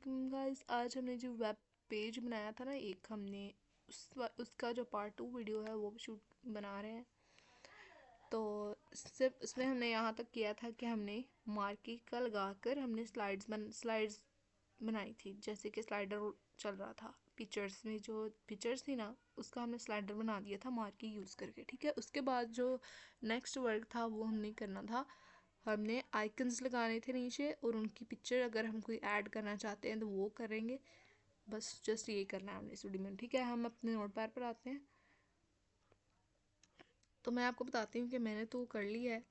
वालेकुम गाइस। आज हमने जो वेब पेज बनाया था ना एक, हमने उसका जो पार्ट 2 वीडियो है वो शूट बना रहे हैं। तो सिर्फ इसमें हमने यहाँ तक किया था कि हमने मार्किंग का लगा कर हमने स्लाइड्स बनाई थी, जैसे कि स्लाइडर चल रहा था पिक्चर्स में, जो पिक्चर्स थी ना उसका हमने स्लाइडर बना दिया था मार्किंग यूज़ करके। ठीक है, उसके बाद जो नेक्स्ट वर्क था वो हमने करना था, हमने आइकन्स लगाने थे नीचे और उनकी पिक्चर अगर हम कोई ऐड करना चाहते हैं तो वो करेंगे। बस जस्ट ये करना है हमने इस वीडियो में। ठीक है, हम अपने नोटपैड पर आते हैं। तो मैं आपको बताती हूँ कि मैंने तो कर ली है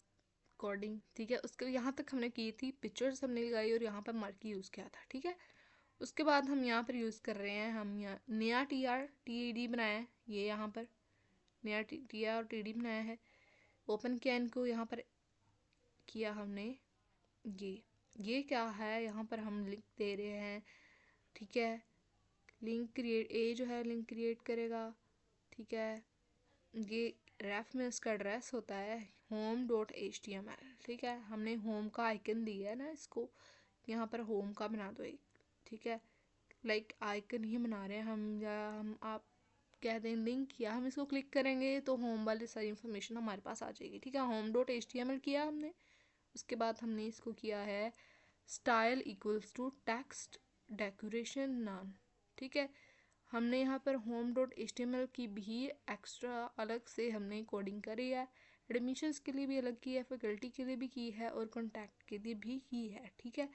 कोडिंग। ठीक है, उसके यहाँ तक हमने की थी, पिक्चर्स हमने लगाई और यहाँ पर मार्की यूज़ किया था। ठीक है, उसके बाद हम यहाँ पर यूज़ कर रहे हैं, हम यहाँ नया TR बनाया है, ये यहाँ पर नया TR और TD बनाया है। ओपन किया इनको, यहाँ पर किया हमने ये क्या है, यहाँ पर हम लिंक दे रहे हैं। ठीक है, लिंक क्रिएट, ए जो है लिंक क्रिएट करेगा। ठीक है, ये रेफ में इसका एड्रेस होता है home.html। ठीक है, हमने होम का आइकन दिया है ना इसको, यहाँ पर होम का बना दो एक। ठीक है, लाइक आइकन ही बना रहे हैं हम, या हम आप कह दें लिंक, या हम इसको क्लिक करेंगे तो होम वाली सारी इन्फॉर्मेशन हमारे पास आ जाएगी। ठीक है, home.html किया हमने। उसके बाद हमने इसको किया है style equals to text decoration none. ठीक है, हमने यहाँ पर home.html की भी एक्स्ट्रा अलग से हमने कोडिंग करी है, एडमिशन्स के लिए भी अलग की है, फैकल्टी के लिए भी की है और कॉन्टैक्ट के लिए भी की है। ठीक है,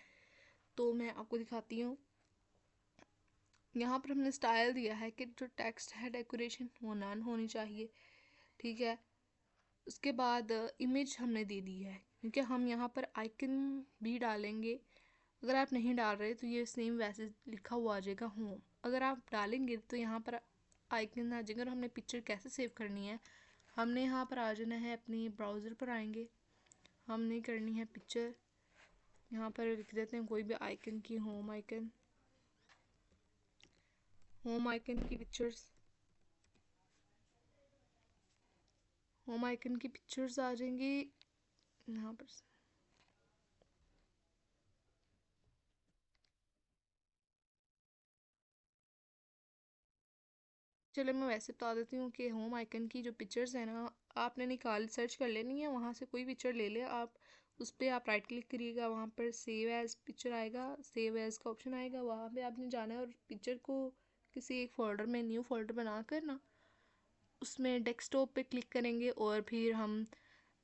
तो मैं आपको दिखाती हूँ। यहाँ पर हमने स्टाइल दिया है कि जो टेक्स्ट है डेकोरेशन वो नन होनी चाहिए। ठीक है, उसके बाद इमेज हमने दे दी है, क्योंकि हम यहाँ पर आइकन भी डालेंगे। अगर आप नहीं डाल रहे तो ये सेम वैसे लिखा हुआ आ जाएगा होम। अगर आप डालेंगे तो यहाँ पर आइकन आ जाएगा। और हमने पिक्चर कैसे सेव करनी है, हमने यहाँ पर आ जाना है, अपनी ब्राउज़र पर आएंगे, हमने करनी है पिक्चर। यहाँ पर लिख देते हैं कोई भी आइकन की, होम आइकन की पिक्चर्स, होम आइकन की पिक्चर्स आ जाएंगी यहाँ पर। चलो मैं वैसे बता देती हूँ कि होम आइकन की जो पिक्चर्स है ना, आपने निकाल सर्च कर लेनी है, वहाँ से कोई पिक्चर ले ले आप, उस पर आप राइट क्लिक करिएगा, वहाँ पर सेव एज पिक्चर आएगा, सेव एज का ऑप्शन आएगा, वहाँ पे आपने जाना है और पिक्चर को किसी एक फ़ोल्डर में, न्यू फोल्डर बना कर ना उसमें डेस्कटॉप पे क्लिक करेंगे और फिर हम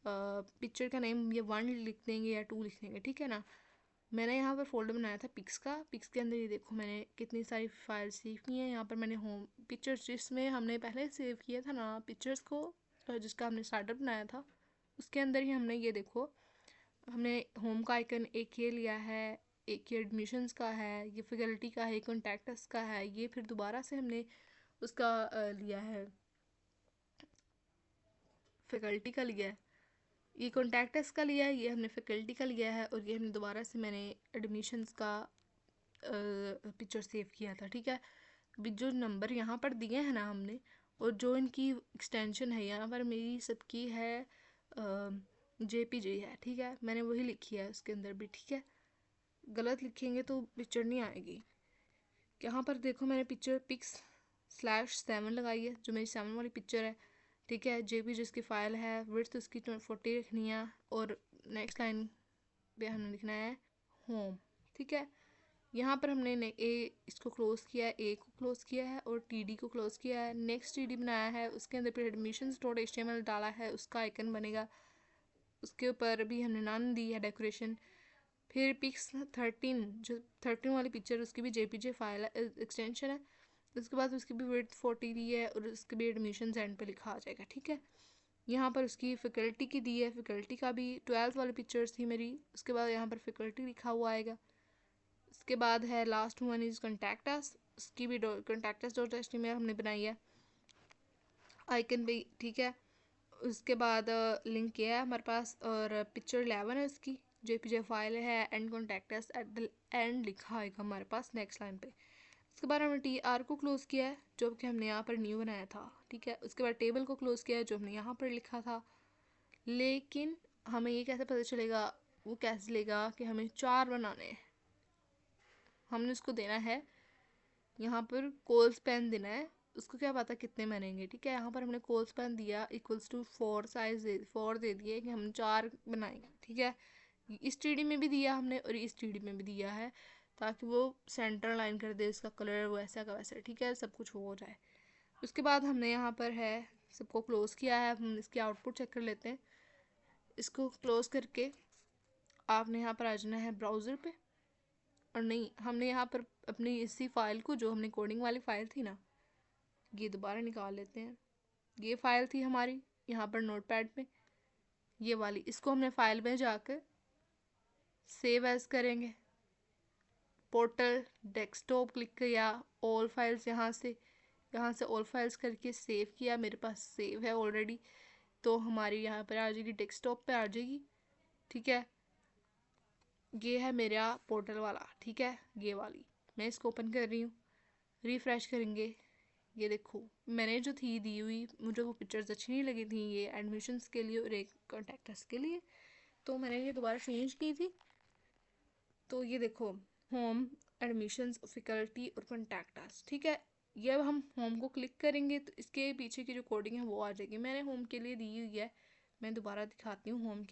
पिक्चर का नेम ये 1 लिख देंगे या 2 लिख देंगे। ठीक है ना, मैंने यहाँ पर फोल्डर बनाया था पिक्स का, पिक्स के अंदर ये देखो मैंने कितनी सारी फाइल सेव की हैं। यहाँ पर मैंने होम पिक्चर्स, जिसमें हमने पहले सेव किया था ना पिक्चर्स को, जिसका हमने स्टार्टर बनाया था, उसके अंदर ही हमने ये देखो, हमने होम का आइकन एक ये लिया है, एक ये एडमिशन्स का है, ये फैकल्टी का है, कॉन्टैक्ट्स का है, ये फिर दोबारा से हमने उसका लिया है, फैकल्टी का लिया है, ये कॉन्टैक्ट्स का लिया है, ये हमने फैकल्टी का लिया है, और ये हमने दोबारा से मैंने एडमिशन्स का पिक्चर सेव किया था। ठीक है, अभी जो नंबर यहाँ पर दिए हैं ना हमने, और जो इनकी एक्सटेंशन है, यहाँ पर मेरी सबकी है JPG है। ठीक है, मैंने वही लिखी है उसके अंदर भी। ठीक है, गलत लिखेंगे तो पिक्चर नहीं आएगी। यहाँ पर देखो मैंने पिक्चर pics/7 लगाई है, जो मेरी 7 वाली पिक्चर है। ठीक है, JPG जिसकी फ़ाइल है, विड्थ उसकी 40 रखनी है, और नेक्स्ट लाइन पे हमने लिखना है होम। ठीक है, यहाँ पर हमने इसको क्लोज़ किया है, ए को क्लोज़ किया है और TD को क्लोज़ किया है। नेक्स्ट TD बनाया है, उसके अंदर फिर admissions.html डाला है, उसका आइकन बनेगा, उसके ऊपर भी हमने नन दी है डेकोरेशन। फिर pics13, जो 13 वाली पिक्चर, उसकी भी JPG फाइल है, एक्सटेंशन है। उसके बाद उसकी भी विड्थ 40 दी है और उसके भी एडमिशन एंड पे लिखा आ जाएगा। ठीक है, यहाँ पर उसकी फैकल्टी की दी है, फैकल्टी का भी 12th वाली पिक्चर्स थी मेरी, उसके बाद यहाँ पर फैकल्टी लिखा हुआ आएगा। उसके बाद है last one is contact us, उसकी भी contactus.html हमने बनाई है आइकन पे। ठीक है, उसके बाद लिंक किया है हमारे पास, और पिक्चर 11 है उसकी, JPG फाइल है, and contacts at the end लिखा आएगा हमारे पास नेक्स्ट लाइन पे। उसके बाद हमने TR को क्लोज़ किया है, जो कि हमने यहाँ पर न्यू बनाया था। ठीक है, उसके बाद टेबल को क्लोज़ किया है, जो हमने यहाँ पर लिखा था। लेकिन हमें ये कैसे पता चलेगा, वो कैसे लेगा कि हमें 4 बनाने हैं। हमने उसको देना है यहाँ पर कोल्स पेन देना है, उसको क्या पता कितने बनेंगे, ठीक है। यहाँ पर हमने कोल्स पेन दिया इक्वल्स टू 4 साइज 4 दे दिए कि हम 4 बनाएंगे, ठीक है। इस टीडी में भी दिया हमने और इस टीडी में भी दिया है, ताकि वो सेंटर लाइन कर दे, इसका कलर वैसा का वैसा, ठीक है, सब कुछ हो जाए। उसके बाद हमने यहाँ पर है सबको क्लोज़ किया है। हम इसकी आउटपुट चेक कर लेते हैं। इसको क्लोज़ करके आपने यहाँ पर आ जाना है ब्राउज़र पे, और नहीं, हमने यहाँ पर अपनी इसी फाइल को, जो हमने कोडिंग वाली फ़ाइल थी ना, ये दोबारा निकाल लेते हैं। ये फ़ाइल थी हमारी यहाँ पर नोटपैड में, ये वाली, इसको हमने फ़ाइल में जाकर सेव एज़ करेंगे। पोर्टल डेस्कटॉप क्लिक किया, ऑल फाइल्स यहाँ से ऑल फाइल्स करके सेव किया, मेरे पास सेव है ऑलरेडी, तो हमारी यहाँ पर आ जाएगी, डेस्कटॉप पे आ जाएगी, ठीक है। ये है मेरा पोर्टल वाला, ठीक है, ये वाली। मैं इसको ओपन कर रही हूँ, रिफ़्रेश करेंगे, ये देखो मैंने जो थी दी हुई, मुझे वो पिक्चर्स अच्छी नहीं लगी थी, ये एडमिशन्स के लिए और एक कॉन्टैक्ट्स के लिए, तो मैंने ये दोबारा चेंज की थी। तो ये देखो, होम, एडमिशन्स, फैकल्टी और कॉन्टैक्ट्स, ठीक है। ये अब हम होम को क्लिक करेंगे तो इसके पीछे की जो कोडिंग है वो आ जाएगी। मैंने होम के लिए दी हुई है, मैं दोबारा दिखाती हूँ। होम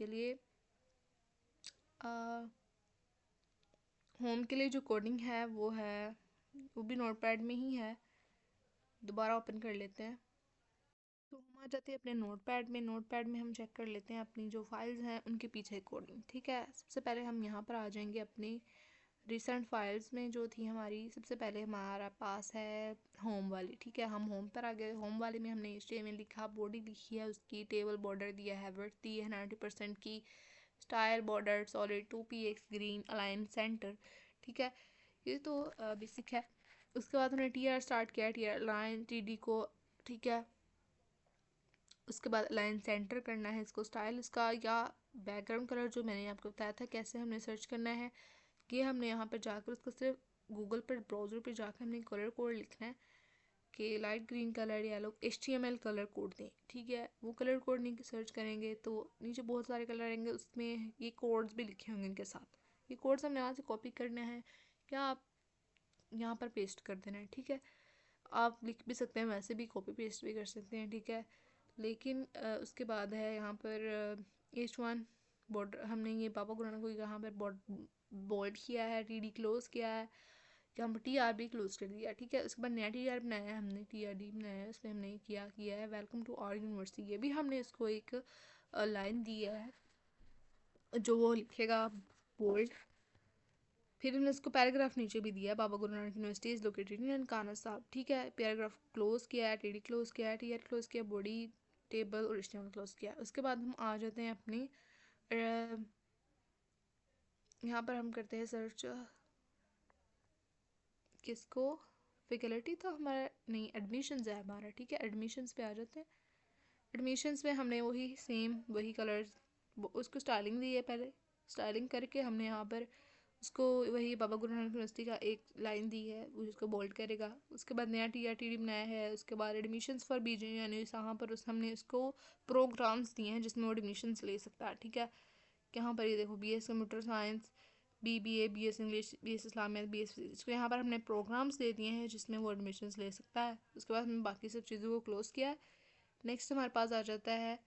के लिए जो कोडिंग है वो भी नोटपैड में ही है। दोबारा ओपन कर लेते हैं, तो हम आ जाते हैं अपने नोटपैड में हम चेक कर लेते हैं अपनी जो फाइल्स हैं उनके पीछे कोडिंग, ठीक है। सबसे पहले हम यहाँ पर आ जाएंगे अपनी रिसेंट फाइल्स में, जो थी हमारी। सबसे पहले हमारा पास है होम वाली, ठीक है। हम होम पर आ गए। होम वाले में हमने HTML लिखा, बॉडी लिखी है उसकी, टेबल बॉर्डर दिया है, विड्थ दी है 90% की, style border solid 2px green align centre, ठीक है। ये तो बेसिक है। उसके बाद हमने TR स्टार्ट किया, TR लाइन TD को, ठीक है। उसके बाद लाइन सेंटर करना है इसको, स्टाइल इसका या बैकग्राउंड कलर जो मैंने आपको बताया था कैसे हमने सर्च करना है, कि हमने यहाँ पर जाकर उसको सिर्फ गूगल पर ब्राउज़र पर जाकर हमने कलर कोड लिखना है कि लाइट ग्रीन कलर या लोग HTML कलर कोड दें, ठीक है। वो कलर कोड नहीं सर्च करेंगे तो नीचे बहुत सारे कलर आएंगे, उसमें ये कोड्स भी लिखे होंगे इनके साथ। ये कोड्स हमने यहाँ से कॉपी करना है, क्या आप यहाँ पर पेस्ट कर देना है, ठीक है। आप लिख भी सकते हैं, वैसे भी कॉपी पेस्ट भी कर सकते हैं, ठीक है। लेकिन उसके बाद है यहाँ पर H1 बॉर्डर, हमने ये पापा गुराना को यहाँ पर बोल्ड किया है, TD क्लोज किया है, यहाँ पर TR भी क्लोज कर दिया, ठीक है। उसके बाद नया TR बनाया है हमने, TRD बनाया है, उसमें हमने किया है वेलकम टू आवर यूनिवर्सिटी। ये भी हमने इसको एक लाइन दी है जो वो लिखेगा बोल्ड। फिर हमने इसको पैराग्राफ नीचे भी दिया है, Baba Guru Nanak university is located in Nankana साहब, ठीक है। पैराग्राफ क्लोज किया है, TD क्लोज किया है, TR क्लोज किया, बॉडी टेबल और HTML क्लोज किया। उसके बाद हम आ जाते हैं अपनी यहाँ पर हम करते हैं सर्च, किसको, फैकल्टी तो हमारा नहीं, एडमिशन्स है हमारा, ठीक है। एडमिशन्स पे आ जाते हैं। एडमिशन्स में हमने वही सेम वही कलर्स, उसको स्टाइलिंग दी है, पहले स्टाइलिंग करके हमने यहाँ पर उसको वही बाबा गुरु नानक यूनिवर्सिटी का एक लाइन दी है, वो उसको बोल्ड करेगा। उसके बाद नया TRTD बनाया है। उसके बाद एडमिशन्स फॉर BJ यानी यहाँ पर हमने इसको प्रोग्राम्स दिए हैं जिसमें वो एडमिशन्स ले सकता है, ठीक है। यहाँ पर ये देखो BS computer science, BBA, BS English, BS इस्लामियत, BS, इसको यहाँ पर हमने प्रोग्राम्स दे दिए हैं जिसमें वो एडमिशन्स ले सकता है। उसके बाद हमने बाकी सब चीज़ों को क्लोज़ किया है। नेक्स्ट हमारे पास आ जाता है,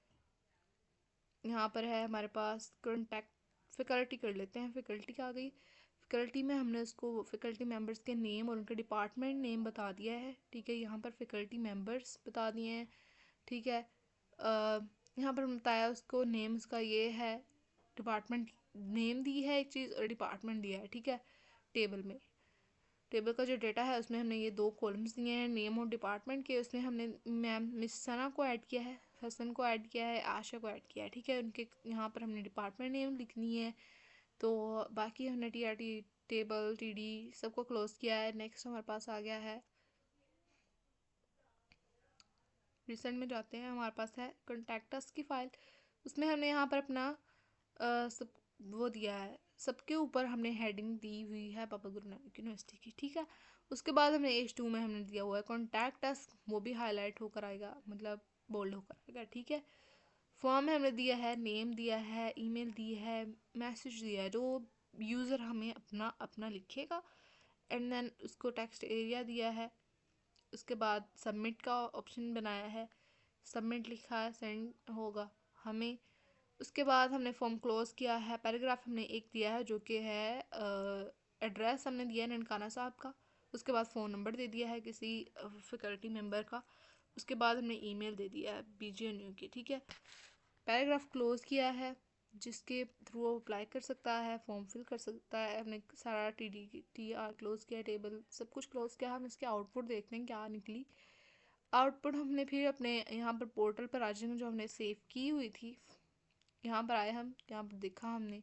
यहाँ पर है हमारे पास कॉन्टैक्ट, फैकल्टी कर लेते हैं। फैकल्टी आ गई। फैकल्टी में हमने उसको फैकल्टी मेंबर्स के नेम और उनका डिपार्टमेंट नेम बता दिया है, ठीक है। यहाँ पर फैकल्टी मेंबर्स बता दिए हैं, ठीक है। यहाँ पर बताया उसको नेम उसका ये है, डिपार्टमेंट नेम दी है एक चीज़ और डिपार्टमेंट दिया है, ठीक है। टेबल का जो डेटा है उसमें हमने ये 2 कॉलम्स दिए हैं, नेम और डिपार्टमेंट के। उसमें हमने मैम मिस सना को ऐड किया है, हसन को ऐड किया है, आशा को ऐड किया है, ठीक है। उनके यहाँ पर हमने डिपार्टमेंट नेम लिखनी है। तो बाकी हमने TRT टेबल TD सबको क्लोज किया है। नेक्स्ट हमारे पास आ गया है, रिसेंट में जाते हैं, हमारे पास है कॉन्टैक्ट्स की फ़ाइल। उसमें हमने यहाँ पर अपना सब वो दिया है, सबके ऊपर हमने हेडिंग दी हुई है बाबा गुरु नानक यूनिवर्सिटी की, ठीक है। उसके बाद हमने H2 में हमने दिया हुआ है कॉन्टैक्ट्स, वो भी हाईलाइट होकर आएगा, मतलब बोल्ड होकर आएगा, ठीक है। फॉर्म में हमने दिया है, नेम दिया है, ईमेल दी है, मैसेज दिया है, जो यूज़र हमें अपना अपना लिखेगा। एंड देन उसको टेक्स्ट एरिया दिया है। उसके बाद सबमिट का ऑप्शन बनाया है, सबमिट लिखा है, सेंड होगा हमें। उसके बाद हमने फॉर्म क्लोज किया है। पैराग्राफ हमने एक दिया है जो कि है एड्रेस हमने दिया है ननकाना साहब का। उसके बाद फ़ोन नंबर दे दिया है किसी फैकल्टी मेंबर का। उसके बाद हमने ईमेल दे दिया है BGNU की, ठीक है। पैराग्राफ क्लोज किया है, जिसके थ्रू वो अप्लाई कर सकता है, फॉर्म फिल कर सकता है। हमने सारा TR क्लोज किया, टेबल सब कुछ क्लोज किया। हम इसके आउटपुट देखते हैं क्या निकली। आउटपुट हमने फिर अपने यहाँ पर पोर्टल पर आ जाएंगे जो हमने सेव की हुई थी। यहाँ पर आए हम, यहाँ पर देखा हमने,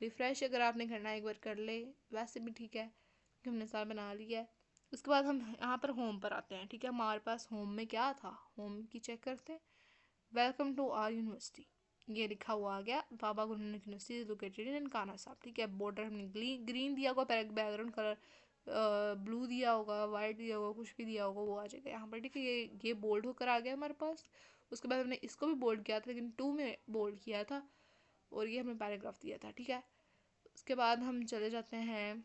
रिफ़्रेश अगर आपने करना है एक बार कर ले, वैसे भी ठीक है कि हमने सारा बना लिया है। उसके बाद हम यहाँ पर होम पर आते हैं, ठीक है। हमारे पास होम में क्या था, होम की चेक करते हैं। वेलकम टू आर यूनिवर्सिटी ये लिखा हुआ आ गया। Baba Guru Nanak university is located in Nankana साहब, ठीक है। बॉर्डर हमने ग्रीन दिया होगा, बैकग्राउंड कलर ब्लू दिया होगा, वाइट दिया होगा, कुछ भी दिया होगा वो आ जाएगा यहाँ पर, ठीक है। ये बोल्ड होकर आ गया हमारे पास। उसके बाद हमने इसको भी बोल्ड किया था, लेकिन 2 में बोल्ड किया था, और ये हमने पैराग्राफ दिया था, ठीक है। उसके बाद हम चले जाते हैं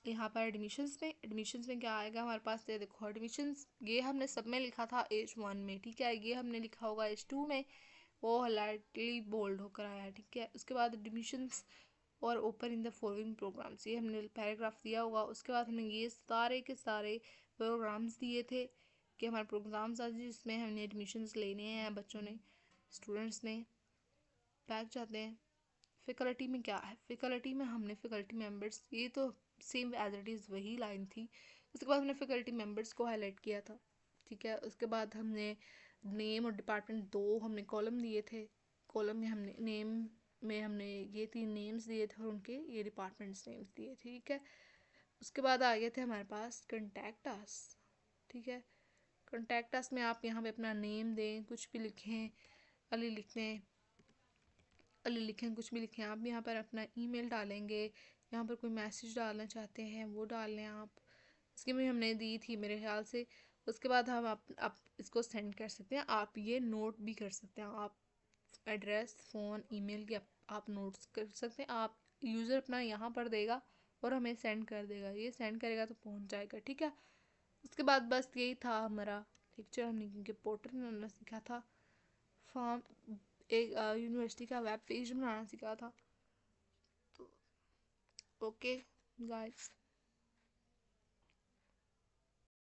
यहाँ पर एडमिशन्स में। एडमिशन्स में क्या आएगा हमारे पास, ये देखो एडमिशन्स, ये हमने सब में लिखा था H1 में, ठीक है। ये हमने लिखा होगा H2 में, वो लाइटली बोल्ड होकर आया है, ठीक है। उसके बाद admissions are open in the following programmes, ये हमने पैराग्राफ दिया होगा। उसके बाद हमने ये सारे के सारे प्रोग्राम्स दिए थे कि हमारे प्रोग्राम्स आज जिसमें हमने एडमिशन्स लेने हैं बच्चों ने, स्टूडेंट्स ने। बैक जाते हैं, फैकल्टी में क्या है, फैकल्टी में हमने फैकल्टी मेंबर्स, ये तो सेम एज इट इज़ वही लाइन थी। उसके बाद हमने फैकल्टी मेंबर्स को हाईलाइट किया था, ठीक है। उसके बाद हमने नेम और डिपार्टमेंट 2 हमने कॉलम दिए थे। कॉलम में हमने नेम में हमने ये 3 नेम्स दिए थे और उनके ये डिपार्टमेंट्स नेम्स दिए थे, ठीक है। उसके बाद आ गए थे हमारे पास कंटेक्ट अस, ठीक है। कंटेक्ट अस में आप यहाँ पे अपना नेम दें, कुछ भी लिखें, अली लिखें, अली लिखें, कुछ भी लिखें। आप यहाँ पर अपना ईमेल डालेंगे, यहाँ पर कोई मैसेज डालना चाहते हैं वो डाल लें आप। इसकी भी हमने दी थी मेरे ख्याल से। उसके बाद हम आप इसको सेंड कर सकते हैं। आप ये नोट भी कर सकते हैं, आप एड्रेस, फ़ोन, ईमेल की आप नोट्स कर सकते हैं। आप यूज़र अपना यहाँ पर देगा और हमें सेंड कर देगा, ये सेंड करेगा तो पहुँच जाएगा, ठीक है। उसके बाद बस यही था हमारा लेक्चर। हमने क्योंकि पोर्टल में हमने सीखा था, फॉर्म एक यूनिवर्सिटी का वेब पेज बनाना सीखा था। तो ओके गाइस।